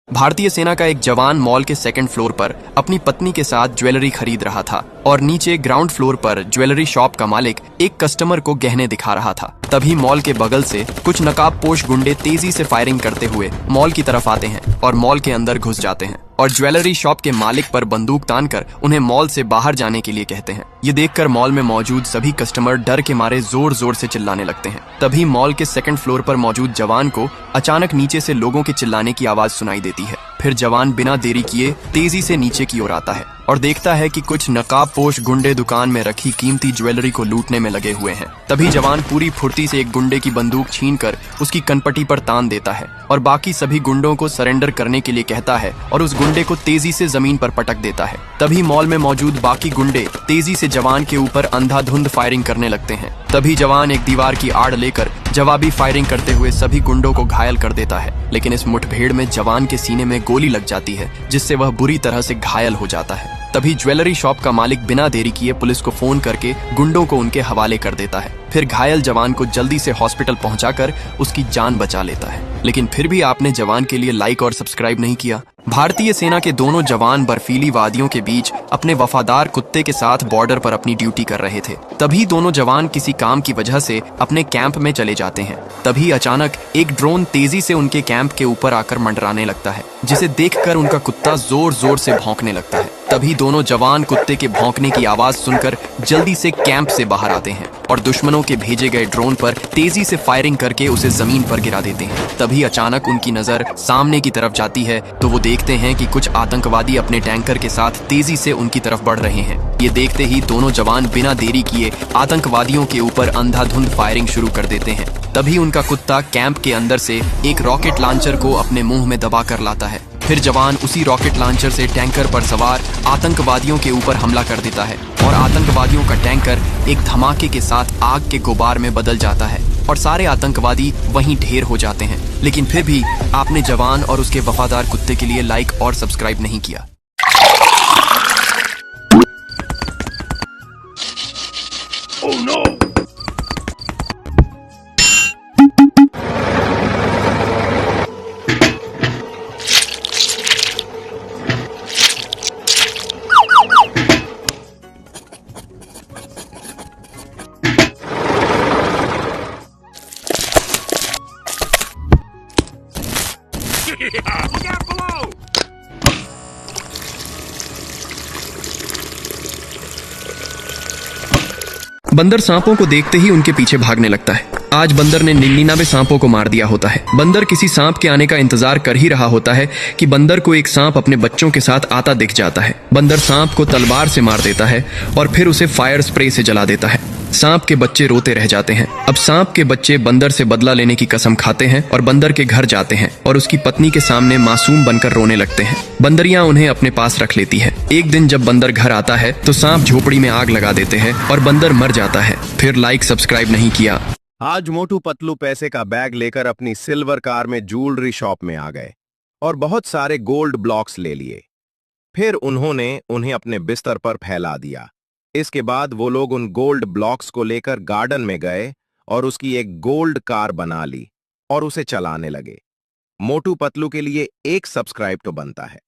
भारतीय सेना का एक जवान मॉल के सेकंड फ्लोर पर अपनी पत्नी के साथ ज्वेलरी खरीद रहा था और नीचे ग्राउंड फ्लोर पर ज्वेलरी शॉप का मालिक एक कस्टमर को गहने दिखा रहा था। तभी मॉल के बगल से कुछ नकाबपोश गुंडे तेजी से फायरिंग करते हुए मॉल की तरफ आते हैं और मॉल के अंदर घुस जाते हैं और ज्वेलरी शॉप के मालिक पर बंदूक तानकर उन्हें मॉल से बाहर जाने के लिए कहते हैं। ये देखकर मॉल में मौजूद सभी कस्टमर डर के मारे जोर जोर से चिल्लाने लगते हैं। तभी मॉल के सेकंड फ्लोर पर मौजूद जवान को अचानक नीचे से लोगों के चिल्लाने की आवाज सुनाई देती है। फिर जवान बिना देरी किए तेजी से नीचे की ओर आता है और देखता है कि कुछ नकाबपोश गुंडे दुकान में रखी कीमती ज्वेलरी को लूटने में लगे हुए हैं। तभी जवान पूरी फुर्ती से एक गुंडे की बंदूक छीनकर उसकी कनपटी पर तान देता है और बाकी सभी गुंडों को सरेंडर करने के लिए कहता है और उस गुंडे को तेजी से जमीन पर पटक देता है। तभी मॉल में मौजूद बाकी गुंडे तेजी से जवान के ऊपर अंधाधुंध फायरिंग करने लगते हैं। तभी जवान एक दीवार की आड़ लेकर जवाबी फायरिंग करते हुए सभी गुंडों को घायल कर देता है, लेकिन इस मुठभेड़ में जवान के सीने में गोली लग जाती है जिससे वह बुरी तरह से घायल हो जाता है। तभी ज्वेलरी शॉप का मालिक बिना देरी किए पुलिस को फोन करके गुंडों को उनके हवाले कर देता है। फिर घायल जवान को जल्दी से हॉस्पिटल पहुंचाकर उसकी जान बचा लेता है। लेकिन फिर भी आपने जवान के लिए लाइक और सब्सक्राइब नहीं किया। भारतीय सेना के दोनों जवान बर्फीली वादियों के बीच अपने वफादार कुत्ते के साथ बॉर्डर पर अपनी ड्यूटी कर रहे थे। तभी दोनों जवान किसी काम की वजह से अपने कैंप में चले जाते हैं। तभी अचानक एक ड्रोन तेजी से उनके कैंप के ऊपर आकर मंडराने लगता है, जिसे देखकर उनका कुत्ता जोर जोर से भौंकने लगता है। तभी दोनों जवान कुत्ते के भौंकने की आवाज सुनकर जल्दी से कैंप से बाहर आते हैं और दुश्मनों के भेजे गए ड्रोन पर तेजी से फायरिंग करके उसे जमीन पर गिरा देते हैं। तभी अचानक उनकी नजर सामने की तरफ जाती है तो वो देखते हैं कि कुछ आतंकवादी अपने टैंकर के साथ तेजी से उनकी तरफ बढ़ रहे हैं। ये देखते ही दोनों जवान बिना देरी किए आतंकवादियों के ऊपर अंधाधुंध फायरिंग शुरू कर देते हैं। तभी उनका कुत्ता कैंप के अंदर से एक रॉकेट लॉन्चर को अपने मुंह में दबा कर लाता है। फिर जवान उसी रॉकेट लॉन्चर से टैंकर पर सवार आतंकवादियों के ऊपर हमला कर देता है और आतंकवादियों का टैंकर एक धमाके के साथ आग के गुबार में बदल जाता है और सारे आतंकवादी वहीं ढेर हो जाते हैं। लेकिन फिर भी आपने जवान और उसके वफादार कुत्ते के लिए लाइक और सब्सक्राइब नहीं किया। Oh no! Look out below! बंदर सांपों को देखते ही उनके पीछे भागने लगता है। आज बंदर ने 99 सांपों को मार दिया होता है। बंदर किसी सांप के आने का इंतजार कर ही रहा होता है कि बंदर को एक सांप अपने बच्चों के साथ आता दिख जाता है। बंदर सांप को तलवार से मार देता है और फिर उसे फायर स्प्रे से जला देता है। सांप के बच्चे रोते रह जाते हैं। अब सांप के बच्चे बंदर से बदला लेने की कसम खाते हैं और बंदर के घर जाते हैं और उसकी पत्नी के सामने मासूम बनकर रोने लगते हैं। बंदरियां उन्हें अपने पास रख लेती है। एक दिन जब बंदर घर आता है तो सांप झोपड़ी में आग लगा देते हैं और बंदर मर जाता है। फिर लाइक सब्सक्राइब नहीं किया। आज मोटू पतलू पैसे का बैग लेकर अपनी सिल्वर कार में ज्वेलरी शॉप में आ गए और बहुत सारे गोल्ड ब्लॉक्स ले लिए। फिर उन्होंने उन्हें अपने बिस्तर पर फैला दिया। इसके बाद वो लोग उन गोल्ड ब्लॉक्स को लेकर गार्डन में गए और उसकी एक गोल्ड कार बना ली और उसे चलाने लगे। मोटू पतलू के लिए एक सब्सक्राइब तो बनता है।